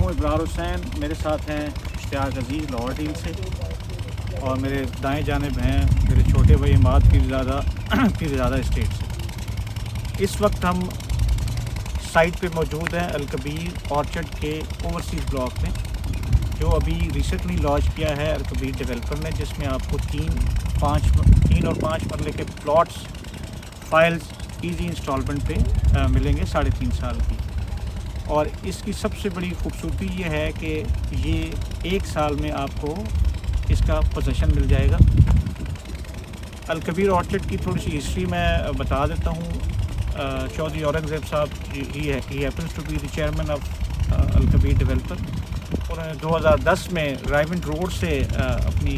हूँ इब्रार हुसैन, मेरे साथ हैं इश्तियाक अजीज़ लाहौर डील से, और मेरे दाएं जानिब हैं मेरे छोटे भाई इमाद पीरज़ादा एस्टेट से। इस वक्त हम साइट पे मौजूद हैं अलकबीर ऑर्चर्ड के ओवरसीज़ ब्लॉक में, जो अभी रिसेंटली लॉन्च किया है अलकबीर डेवलपर ने, जिसमें आपको 3 और 5 मरले के प्लॉट्स फाइल्स ईजी इंस्टॉलमेंट पे मिलेंगे 3.5 साल की। और इसकी सबसे बड़ी खूबसूरती ये है कि ये 1 साल में आपको इसका पोजीशन मिल जाएगा। अलकबीर ऑर्चर्ड की थोड़ी सी हिस्ट्री मैं बता देता हूँ। चौधरी औरंगज़ेब साहब ही happens to be the chairman of Alkabir developer. उन्होंने 2010 में राइवेंट रोड से अपनी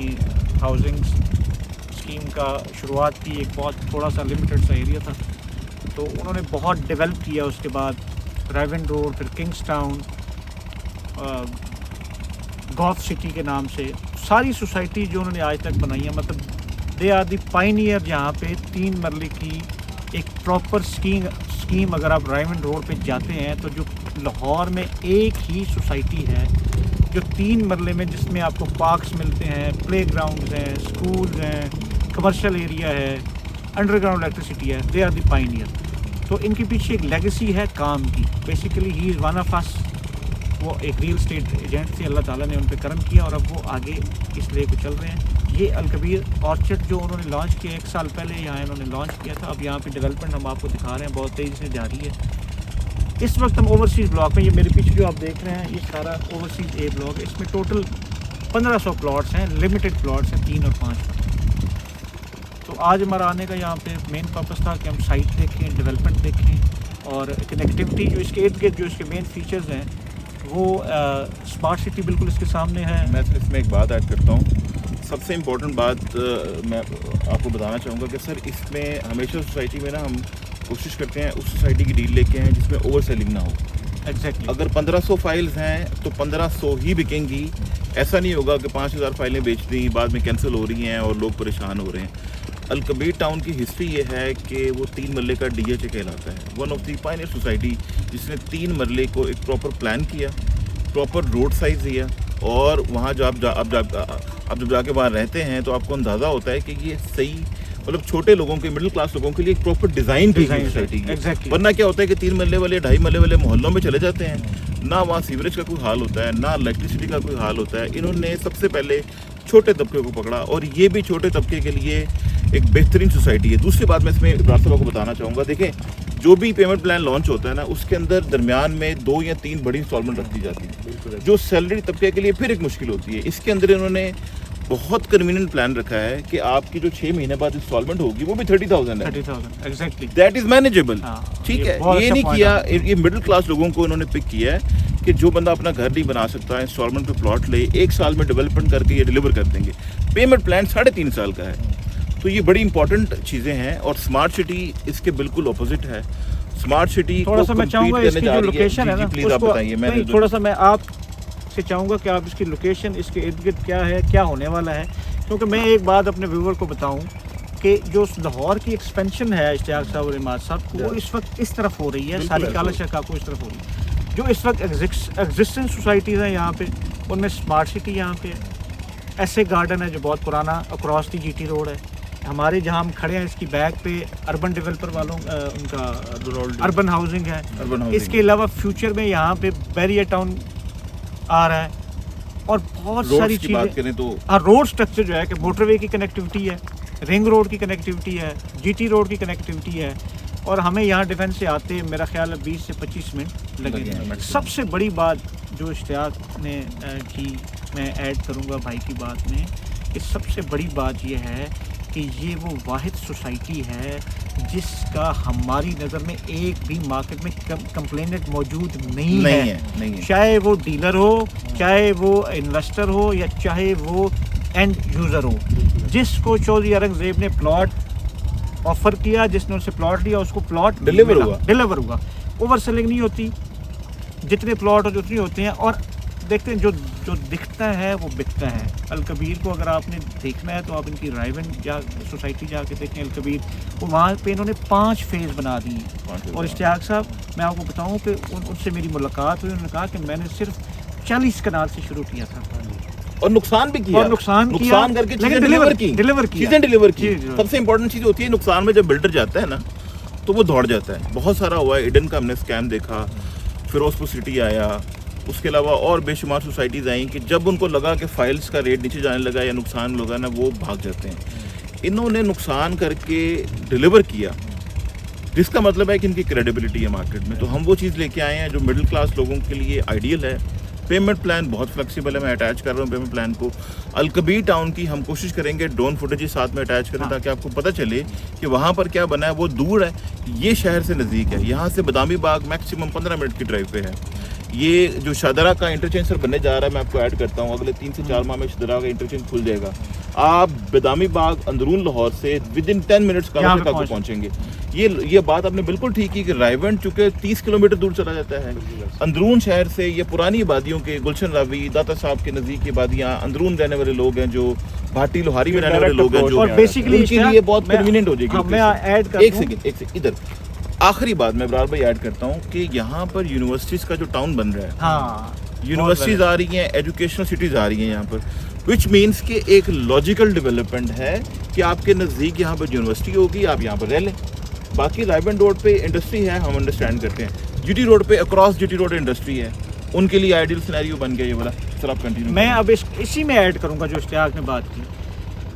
हाउसिंग स्कीम का शुरुआत की। एक बहुत थोड़ा सा लिमिटेड सा एरिया था, तो उन्होंने बहुत डेवलप किया। उसके बाद राइवेंट रोड, फिर किंग्स टाउन, गॉफ सिटी के नाम से सारी सोसाइटी जो उन्होंने आज तक बनाई है, मतलब दे आर दी पायनियर। यहाँ पे 3 मरले की एक प्रॉपर स्कीम अगर आप राइवेंट रोड पे जाते हैं तो जो लाहौर में एक ही सोसाइटी है जो 3 मरले में, जिसमें आपको पार्क्स मिलते हैं, प्ले ग्राउंड्स हैं, स्कूल्स हैं, कमर्शियल एरिया है, अंडरग्राउंड इलेक्ट्रिसिटी है। They are the pioneer. तो इनके पीछे एक लेगेसी है काम की। Basically he is one of us. वो एक रियल स्टेट एजेंट थे, अल्लाह ताला ने उन पे करम किया और अब वो आगे इस लिए को चल रहे हैं। ये अलकबीर ऑर्चर्ड जो उन्होंने लॉन्च किया 1 साल पहले, यहाँ इन्होंने लॉन्च किया था। अब यहाँ पे डेवलपमेंट हम आपको दिखा रहे हैं, बहुत तेज़ी से जारी है। इस वक्त हम ओवरसीज़ ब्लॉक में, ये मेरे पीछे जो आप देख रहे हैं ये सारा ओवरसीज़ ए ब्लॉक है। इसमें टोटल 1500 प्लॉट्स हैं, लिमिटेड प्लॉट्स हैं 3 और 5। तो आज हमारा आने का यहाँ पे मेन पर्पस था कि हम साइट देखें, डेवलपमेंट देखें और कनेक्टिविटी जो इसके इर्द गिर्द जो इसके मेन फीचर्स हैं वो स्मार्ट सिटी बिल्कुल इसके सामने है। मैं सिर्फ इसमें एक बात ऐड करता हूँ। सबसे इम्पोर्टेंट बात मैं आपको बताना चाहूँगा कि सर इसमें हमेशा सोसाइटी में ना हम कोशिश करते हैं उस सोसाइटी की डील लेके हैं जिसमें ओवर सेलिंग ना हो। एग्जैक्टली। अगर 1500 फाइल्स हैं तो 1500 ही बिकेंगी। ऐसा नहीं होगा कि 5000 फाइलें बेच दी, बाद में कैंसिल हो रही हैं और लोग परेशान हो रहे हैं। अलकबीर टाउन की हिस्ट्री ये है कि वो 3 मरले का DHA कहलाता है, one of the Pioneer society, जिसने 3 मरले को एक प्रॉपर प्लान किया, प्रॉपर रोड साइज दिया। और वहाँ जब आप जब जाके वहाँ रहते हैं तो आपको अंदाज़ा होता है कि ये सही, मतलब छोटे लोगों के, मिडिल क्लास लोगों के लिए एक प्रॉपर डिज़ाइन की सोसाइटी है। वरना क्या होता है कि 3 मरले वाले, 2.5 मरले वाले मोहल्लों में चले जाते हैं, ना वहाँ सीवरेज का कोई हाल होता है, ना इलेक्ट्रिसिटी का कोई हाल होता है। इन्होंने सबसे पहले छोटे तबके को पकड़ा और ये भी छोटे तबके के लिए एक बेहतरीन सोसाइटी है। दूसरी बात मैं इसमें इब्रार साहब को बताना चाहूँगा, देखें जो भी पेमेंट प्लान लॉन्च होता है ना, उसके अंदर दरमियान में 2 या 3 बड़ी इंस्टॉलमेंट रख दी जाती है, जो सैलरी तबके के लिए फिर एक मुश्किल होती है। इसके अंदर इन्होंने बहुत कन्वीनियंट प्लान रखा है कि आपकी जो 6 महीने बाद इंस्टॉलमेंट होगी वो भी 30,000 है। 30,000 एग्जैक्टली। That is manageable. ठीक है, ये अच्छा नहीं किया, ये मिडिल क्लास लोगों को इन्होंने पिक किया है कि जो बंदा अपना घर नहीं बना सकता, इंस्टॉलमेंट पे प्लॉट ले, 1 साल में डेवलपमेंट करके ये डिलीवर कर देंगे। पेमेंट प्लान 3.5 साल का है। तो ये बड़ी इंपॉर्टेंट चीज़ें हैं और स्मार्ट सिटी इसके बिल्कुल ऑपोजिट है। स्मार्ट सिटी थोड़ा सा मैं चाहूँगा इसकी जो लोकेशन है ना, प्लीज आप बताइए। मैं थोड़ा सा मैं आपसे चाहूँगा कि आप इसकी लोकेशन, इसके इर्द गिर्द क्या है, क्या होने वाला है। क्योंकि मैं एक बात अपने व्यूवर को बताऊँ कि जो लाहौर की एक्सपेंशन है इश्तियाक साहब और इमाद साहब, वो इस वक्त इस तरफ हो रही है, सारी काला शका को इस तरफ हो रही है। जो इस वक्त एग्जिस्टिंग सोसाइटीज़ हैं यहाँ पे, उनमें स्मार्ट सिटी यहाँ पे, ऐसे गार्डन है जो बहुत पुराना अक्रॉस दी GT रोड है। हमारे जहाँ हम खड़े हैं इसकी बैक पे अर्बन डेवलपर वालों उनका अर्बन हाउसिंग है। इसके अलावा फ्यूचर में यहाँ पे बैरियर टाउन आ रहा है और बहुत सारी चीज़ें। तो रोड स्ट्रक्चर जो है कि मोटरवे की कनेक्टिविटी है, रिंग रोड की कनेक्टिविटी है, GT रोड की कनेक्टिविटी है। और हमें यहाँ डिफेंस से आते मेरा ख्याल है 20 से 25 मिनट लगे। सबसे बड़ी बात जो इश्तियाक ने की, मैं ऐड करूँगा भाई की बात में, कि सबसे बड़ी बात यह है कि ये वो वाहिद सोसाइटी है जिसका हमारी नज़र में एक भी मार्केट में कंप्लेनेंट मौजूद नहीं है। चाहे वो डीलर हो, चाहे वो इन्वेस्टर हो, या चाहे वो एंड यूज़र हो। जिसको चौधरी औरंगज़ेब ने प्लॉट ऑफ़र किया, जिसने उनसे प्लॉट लिया, उसको प्लॉट डिलीवर हुआ। ओवर सेलिंग नहीं होती, जितने प्लॉट हो उतने होते हैं। और देखते हैं जो दिखता है वो बिकता है। अलकबीर को अगर आपने देखना है तो आप इनकी राइवेंट सोसाइटी जाके देखें अलकबीर, वो वहाँ पे इन्होंने 5 फेज़ बना दिए। और इश्तियाक साहब, मैं आपको बताऊँ कि उनसे मेरी मुलाकात हुई, उन्होंने कहा कि मैंने सिर्फ 40 कनाल से शुरू किया था और नुकसान भी किया, और नुकसान करके चीजें डिलीवर की, चीजें डिलीवर की। सबसे इंपॉर्टेंट चीज होती है नुकसान में, जब बिल्डर जाता है ना तो वो दौड़ जाता है। बहुत सारा हुआ है, ईडन का हमने स्कैम देखा, फिरोजपुर सिटी आया, उसके अलावा और बेशुमार सोसाइटीज़ आई कि जब उनको लगा कि फाइल्स का रेट नीचे जाने लगा या नुकसान लगा ना, वो भाग जाते हैं। इन्होंने नुकसान करके डिलीवर किया, जिसका मतलब है कि इनकी क्रेडिबिलिटी है मार्केट में। तो हम वो चीज़ लेके आए हैं जो मिडिल क्लास लोगों के लिए आइडियल है। पेमेंट प्लान बहुत फ्लेक्सिबल है, मैं अटैच कर रहा हूँ पेमेंट प्लान को। अलकबीर टाउन की हम कोशिश करेंगे ड्रोन फुटेज साथ में अटैच करें, ताकि आपको पता चले कि वहाँ पर क्या बना है। वो दूर है, ये शहर से नज़दीक है। यहाँ से बदामी बाग मैक्सिमम 15 मिनट की ड्राइव पे है। ये जो शादरा का इंटरचेंज सर बनने जा रहा है, मैं आपको ऐड करता हूँ, अगले 3 से 4 माह में शादरा का इंटरचेंज खुल जाएगा। आप बदामी बाग अंदरून लाहौर से विदिन 10 मिनट्स का पहुँचेंगे। ये बात आपने बिल्कुल ठीक की कि रायवंड चूँकि 30 किलोमीटर दूर चला जाता है अंदरून शहर से। ये पुरानी आबादियों के, गुलशन रावी, दाता साहब के नज़दीक की आबादियाँ, अंदरून रहने वाले लोग हैं, जो भाटी लोहारी में रहने वाले लोग हैं, जो बेसिकली उनके लिए बहुत कन्वीनियंट हो जाएगी। मैं ऐड कर एक सेकंड इधर आखिरी बात मैं इब्रार भाई ऐड करता हूँ कि यहाँ पर यूनिवर्सिटीज़ का जो टाउन बन रहा है, हाँ, यूनिवर्सिटीज़ आ रही हैं, एजुकेशनल सिटीज़ आ रही हैं यहाँ पर, विच मीन्स कि एक लॉजिकल डेवलपमेंट है कि आपके नज़दीक यहाँ पर यूनिवर्सिटी होगी, आप यहाँ पर रह लें। बाकी रायबंड रोड पे इंडस्ट्री है, हम अंडरस्टैंड करते हैं। जीटी रोड पे अक्रॉस जीटी रोड इंडस्ट्री है, उनके लिए आइडियल सिनेरियो बन गया ये वाला। सर आप कंटिन्यू। मैं अब इसी में ऐड करूँगा जो इश्तियाक ने बात की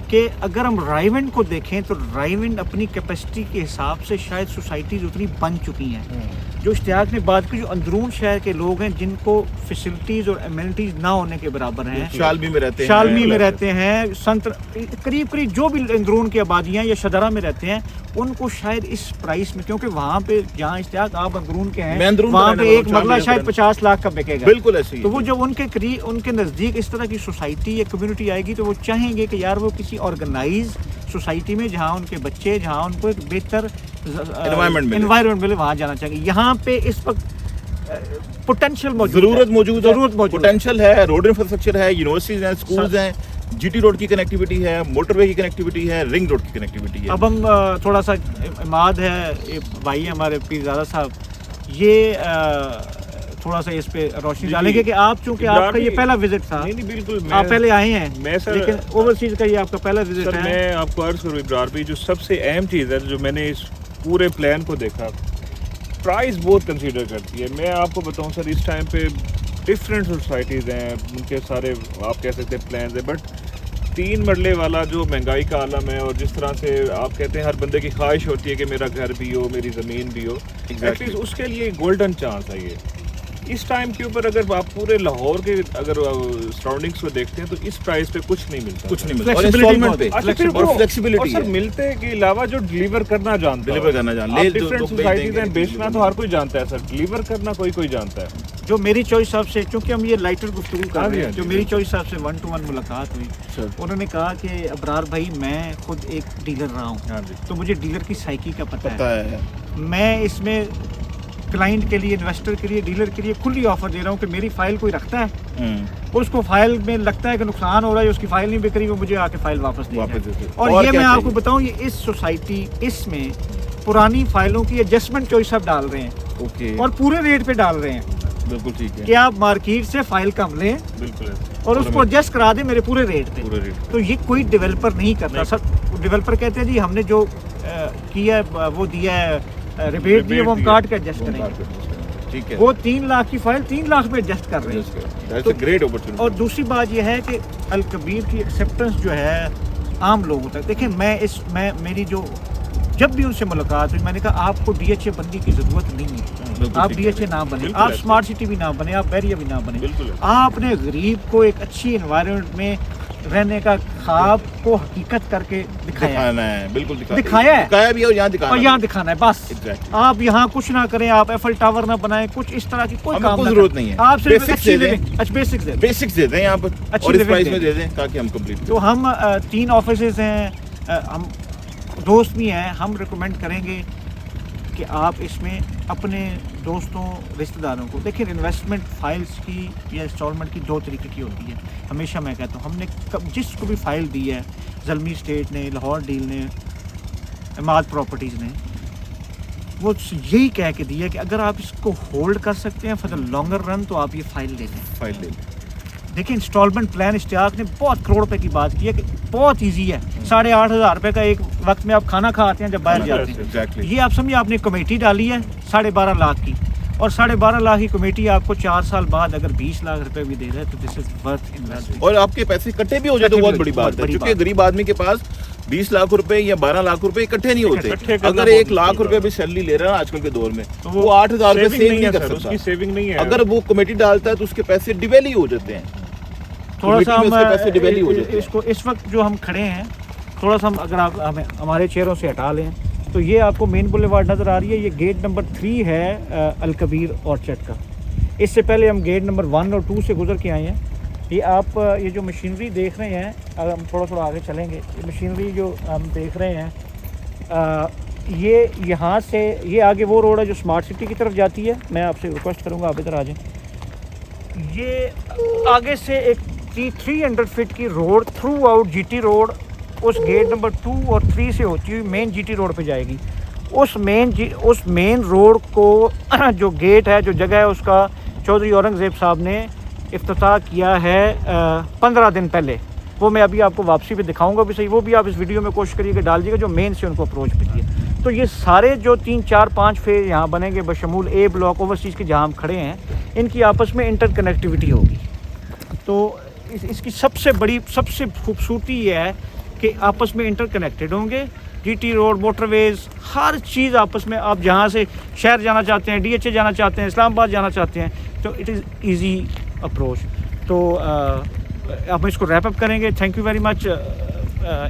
कि अगर हम रायवंड को देखें तो रायवंड अपनी कैपेसिटी के हिसाब से शायद सोसाइटीज़ उतनी बन चुकी हैं। जो इश्तियाक ने बात की, जो अंदरून शहर के लोग हैं जिनको फैसिलिटीज़ और एमिनिटीज़ ना होने के बराबर हैं, शालमी में रहते हैं, शालमी में रहते हैं, संत करीब करीब जो भी अंदरून की आबादियाँ या शदरा में रहते हैं, उनको शायद इस प्राइस में, क्योंकि वहाँ पे जहाँ इश्तियाक आप अंदरून के हैं, वहाँ पे एक मरला शायद 50 लाख का बिकेगा। बिल्कुल ऐसे ही। तो वो जब उनके नज़दीक इस तरह की सोसाइटी या कम्युनिटी आएगी तो वो चाहेंगे कि यार वो किसी ऑर्गेनाइज सोसाइटी में जहाँ उनके बच्चे, जहाँ उनको एक बेहतर एनवायरनमेंट मिले, वहाँ जाना चाहेंगे। यहाँ पे इस वक्त पोटेंशियल मौजूद, जरूरत मौजूद, पोटेंशियल है, रोड इंफ्रास्ट्रक्चर है, यूनिवर्सिटीज हैं, स्कूल्स हैं, जीटी रोड की कनेक्टिविटी है, मोटरवे की कनेक्टिविटी है, रिंग रोड की कनेक्टिविटी है। अब हम थोड़ा सा इमाद है, भाई हमारे पीरजादा साहब, ये थोड़ा सा इस पे रोशनी डालेंगे कि आप, चूंकि आपका ये पहला विजिट था। नहीं बिल्कुल, आप पहले आए हैं, मैं सर, लेकिन ओवरसीज का ये आपका पहला विजिट है। मैं आपको अर्ज करूँ इब्रार भाई, जो सबसे अहम चीज़ है जो मैंने इस पूरे प्लान को देखा, प्राइस बहुत कंसीडर करती है। मैं आपको बताऊं सर, इस टाइम पे डिफरेंट सोसाइटीज़ हैं, उनके सारे आप कह सकते हैं प्लान्स हैं, बट 3 मरले वाला जो महंगाई का आलम है, और जिस तरह से आप कहते हैं हर बंदे की ख्वाहिश होती है कि मेरा घर भी हो, मेरी ज़मीन भी हो, एटलीस्ट उसके लिए गोल्डन चांस है ये। इस टाइम के ऊपर अगर आप पूरे लाहौर के अगर सराउंडिंग्स को देखते हैं तो इस प्राइस पे कुछ नहीं मिलता, कुछ नहीं मिलता। और इंस्टॉलमेंट पे फ्लेक्सिबिलिटी सर मिलते के अलावा जो डिलीवर करना जानता है, डिफरेंट सोसाइटीज हैं, बेचना तो हर कोई जानता है सर, डिलीवर करना कोई जानता है। जो मेरी चॉइस साहब से, क्योंकि हम ये लाइटर गुफ्तगू कर रहे हैं, जो मेरी चॉइस साहब से 1-to-1 मुलाकात हुई, उन्होंने कहा कि अबरार भाई मैं खुद एक डीलर रहा हूँ, तो मुझे डीलर की साइकी का पता है। मैं इसमें क्लाइंट के लिए, इन्वेस्टर के लिए, डीलर के लिए खुली ऑफर दे रहा हूँ कि मेरी फाइल कोई रखता है, उसको फाइल में लगता है कि नुकसान हो रहा है, उसकी फाइल नहीं बिक रही, वो मुझे आके फाइल वापस दे। और ये मैं आपको बताऊँ, ये इस सोसाइटी, इसमें पुरानी फाइलों की एडजस्टमेंट चॉइस आप डाल रहे हैं, और पूरे रेट पे डाल रहे हैं। बिल्कुल ठीक है कि आप मार्केट से फाइल कम लें, बिल्कुल, और उसको एडजस्ट करा दें मेरे पूरे रेट पे। तो ये कोई डेवलपर नहीं करता सर। डेवलपर कहते हैं जी हमने जो किया वो दिया है, रिबेट दिए, वो हम काट के एडजस्ट करेंगे। ठीक है, वो 3 लाख की फाइल 3 लाख में एडजस्ट कर रहे हैं। That's a great opportunity. और दूसरी बात यह है कि अलकबीर की एक्सेप्टेंस जो है आम लोगों तक, देखिए मैं मेरी जो जब भी उनसे मुलाकात हुई, मैंने कहा आपको डीएचए बनने की जरूरत नहीं है, आप डीएचए ना बने, आप स्मार्ट सिटी भी ना बने, आप बैरियर भी ना बने, आपने गरीब को एक अच्छी एनवायरनमेंट में रहने का ख्वाब को हकीकत करके दिखाया है। बिल्कुल दिखाया भी, और यहाँ दिखाना है बस। आप यहाँ कुछ ना करें, आप एफएल टावर ना बनाएं, कुछ इस तरह की कोई काम जरूरत नहीं है। आप सिर्फ अच्छी लिविंग, बेसिक्स दे दें यहाँ पर, और इस प्राइस में दे दें ताकि हम कंप्लीट। तो हम 3 ऑफिसेज हैं, हम दोस्त भी हैं, हम रिकमेंड करेंगे कि आप इसमें अपने दोस्तों, रिश्तेदारों को देखिए। इन्वेस्टमेंट फाइल्स की या इंस्टॉलमेंट की 2 तरीके की होती है। हमेशा मैं कहता हूँ, हमने जिसको भी फाइल दी है, ज़ल्मी स्टेट ने, लाहौर डील ने, इमाद प्रॉपर्टीज़ ने, वो यही कह के दिया कि अगर आप इसको होल्ड कर सकते हैं फॉर द लॉन्गर रन तो आप ये फाइल ले लें। फाइल ले लें। देखिए इंस्टॉलमेंट प्लान इश्तियाक ने बहुत करोड़ रुपए की बात की है कि बहुत इजी है। 8,500 रुपए का एक वक्त में आप खाना खाते हैं जब बाहर जाते हैं। एग्जैक्टली। ये आप समझिए आपने कमेटी डाली है 12.5 लाख की, और 12.5 लाख की कमेटी आपको 4 साल बाद अगर 20 लाख रुपए भी दे रहा है तो दिस इज वर्थ इन्वेस्टमेंट। और आपके पैसे इकट्ठे भी हो जाए तो बहुत बड़ी बात है, बड़ी क्योंकि बात। गरीब आदमी के पास 20 लाख रुपए या 12 लाख रुपए इकट्ठे नहीं इकट्ठे होते। करना अगर बहुत 1 लाख मुश्किल रुपए भी सैलरी ले रहा है आजकल के दौर में तो वो 8,000 रुपए सेव नहीं कर सर, सकता। उसकी सेविंग नहीं है। अगर वो कमेटी डालता है तो उसके पैसे डिवेल ही हो जाते हैं। थोड़ा सा कमेटी में हम उसके पैसे डिवेल ही हो जाते हैं। इसको इस वक्त जो हम खड़े हैं थोड़ा सा हम अगर आप हमें हमारे चेहरों से हटा लें तो ये आपको मेन बुलेवार्ड नज़र आ रही है। ये गेट नंबर 3 है अल कबीर ऑर्चर्ड का। इससे पहले हम गेट नंबर 1 और 2 से गुजर के आए हैं। ये आप ये जो मशीनरी देख रहे हैं, अगर हम थोड़ा आगे चलेंगे, ये मशीनरी जो हम देख रहे हैं ये यहाँ से ये आगे वो रोड है जो स्मार्ट सिटी की तरफ जाती है। मैं आपसे रिक्वेस्ट करूँगा आप इधर आ जाएं। ये आगे से एक 300 फीट की road through out GT road उस गेट नंबर 2 और 3 से होती हुई मेन जीटी रोड पे जाएगी। उस मेन रोड को जो गेट है, जो जगह है, उसका चौधरी औरंगज़ेब साहब ने इफ्तिताह किया है 15 दिन पहले। वो मैं अभी आपको वापसी पे दिखाऊंगा भी सही, वो भी आप इस वीडियो में कोशिश करिएगा डालिएगा जो मेन से उनको अप्रोच भी किया। तो ये सारे जो 3, 4, 5 फेज यहाँ बनेंगे बशमूल ए ब्लॉक ओवरसीज़ के जहाँ हम खड़े हैं, इनकी आपस में इंटरकनेक्टिविटी होगी। तो इसकी सबसे खूबसूरती ये है कि आपस में इंटरकनेक्टेड होंगे। जीटी रोड, मोटरवेज, हर चीज़ आपस में, आप जहाँ से शहर जाना चाहते हैं, DHA जाना चाहते हैं, इस्लामाबाद जाना चाहते हैं, तो इट इज़ ईजी अप्रोच। तो हम इसको रैप अप करेंगे। Thank you very much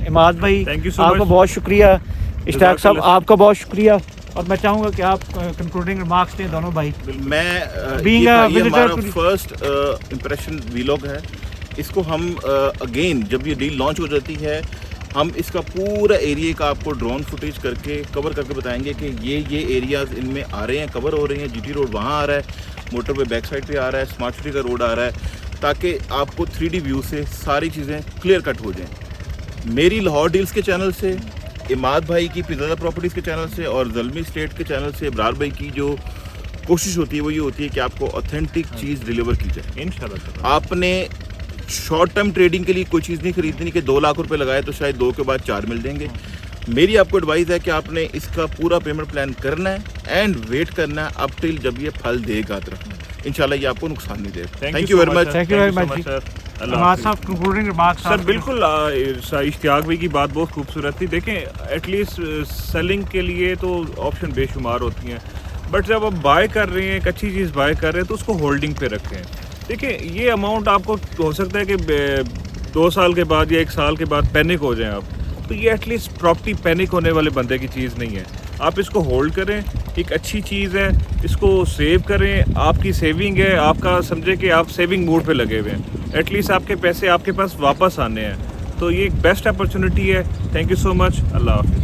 Imad भाई, Thank you so आपका much. बहुत शुक्रिया। इश्तियाक साहब जज़ाकल्लाह। आपका बहुत शुक्रिया। और मैं चाहूँगा कि आप कंक्लूडिंग रिमार्क्स दें दोनों भाई। मैं Being a ये visitor हमारा to the- first impression vlog है। इसको हम अगेन जब ये डील लॉन्च हो जाती है हम इसका पूरा एरिया का आपको ड्रोन फुटेज करके कवर करके बताएंगे कि ये एरियाज इनमें आ रहे हैं, कवर हो रहे हैं। जीटी रोड वहाँ आ रहा है, मोटरवे बैक साइड पे आ रहा है, स्मार्ट सिटी का रोड आ रहा है, ताकि आपको 3D व्यू से सारी चीज़ें क्लियर कट हो जाएं। मेरी लाहौर डील्स के चैनल से, इमाद भाई की पिज़्ज़ा प्रॉपर्टीज़ के चैनल से और ज़ल्मी स्टेट के चैनल से इब्रार भाई की जो कोशिश होती है वो ये होती है कि आपको ऑथेंटिक चीज़ डिलीवर की जाए। इंशाल्लाह। आपने शॉर्ट टर्म ट्रेडिंग के लिए कोई चीज़ नहीं खरीदनी कि 2 लाख रुपए लगाए तो शायद 2 के बाद 4 मिल जाएंगे। मेरी आपको एडवाइस है कि आपने इसका पूरा पेमेंट प्लान करना है एंड वेट करना है अप टिल जब ये फल देगा तरफ। इंशाल्लाह ये आपको नुकसान नहीं देगा। Thank you very much. Thank you very much, sir. Imad साहब कंक्लूडिंग रिमार्क्स सर बिल्कुल इश्तियाक भाई की बात बहुत खूबसूरत थी। देखें एटलीस्ट सेलिंग के लिए तो ऑप्शन बेशुमार होती हैं, बट जब आप बाय कर रहे हैं, एक अच्छी चीज़ बाय कर रहे हैं तो उसको होल्डिंग पे रखें। देखिए ये अमाउंट आपको हो सकता है कि 2 साल के बाद या 1 साल के बाद पैनिक हो जाएं आप, तो ये एटलीस्ट प्रॉपर्टी पैनिक होने वाले बंदे की चीज़ नहीं है। आप इसको होल्ड करें, एक अच्छी चीज़ है, इसको सेव करें, आपकी सेविंग है, आपका समझे कि आप सेविंग मोड पे लगे हुए हैं, एटलीस्ट आपके पैसे आपके पास वापस आने हैं, तो ये एक बेस्ट अपॉर्चुनिटी है। Thank you so much. अल्लाह हाफ़िज़।